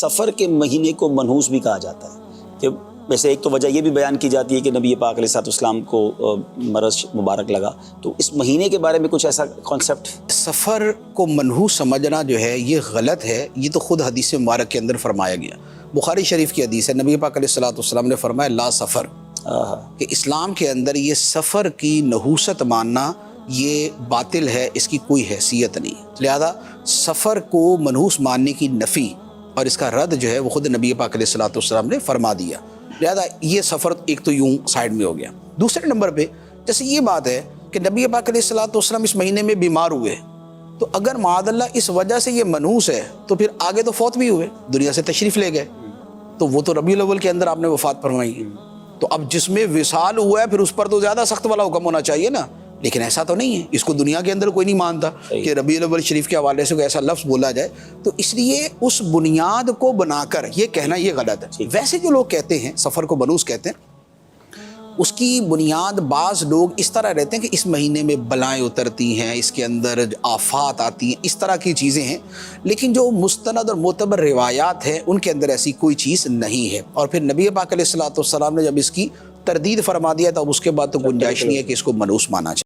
سفر کے مہینے کو منحوس بھی کہا جاتا ہے کہ ویسے ایک تو وجہ یہ بھی بیان کی جاتی ہے کہ نبی پاک علیہ الصلوۃ والسلام کو مرض مبارک لگا، تو اس مہینے کے بارے میں کچھ ایسا کانسیپٹ؟ سفر کو منحوس سمجھنا جو ہے یہ غلط ہے، یہ تو خود حدیث مبارک کے اندر فرمایا گیا۔ بخاری شریف کی حدیث ہے، نبی پاک علیہ الصلوۃ والسلام نے فرمایا لا سفر، کہ اسلام کے اندر یہ سفر کی نحوست ماننا یہ باطل ہے، اس کی کوئی حیثیت نہیں۔ لہذا سفر کو منحوس ماننے کی نفی اور اس کا رد جو ہے وہ خود نبی پاک علیہ الصلوۃ والسلام نے فرما دیا۔ لہذا یہ سفر ایک تو یوں سائڈ میں ہو گیا۔ دوسرے نمبر پہ جیسے یہ بات ہے کہ نبی پاک علیہ الصلوۃ والسلام اس مہینے میں بیمار ہوئے، تو اگر معاذ اللہ اس وجہ سے یہ منحوس ہے تو پھر آگے تو فوت بھی ہوئے، دنیا سے تشریف لے گئے، تو وہ تو ربیع الاول کے اندر آپ نے وفات فرمائی ہے، تو اب جس میں وصال ہوا ہے پھر اس پر تو زیادہ سخت والا حکم ہونا چاہیے نا، لیکن ایسا تو نہیں ہے۔ اس کو دنیا کے اندر کوئی نہیں مانتا کہ ربیع الاول شریف کے حوالے سے کوئی ایسا لفظ بولا جائے، تو اس لیے اس بنیاد کو بنا کر یہ کہنا یہ غلط ہے۔ ویسے جو لوگ کہتے ہیں سفر کو منحوس کہتے ہیں، اس کی بنیاد بعض لوگ اس طرح رہتے ہیں کہ اس مہینے میں بلائیں اترتی ہیں، اس کے اندر آفات آتی ہیں، اس طرح کی چیزیں ہیں، لیکن جو مستند اور معتبر روایات ہیں ان کے اندر ایسی کوئی چیز نہیں ہے۔ اور پھر نبی پاک علیہ الصلوۃ والسلام نے جب اس کی تردید فرما دیا تو اب اس کے بعد تو گنجائش نہیں ہے کہ اس کو منحوس مانا جائے۔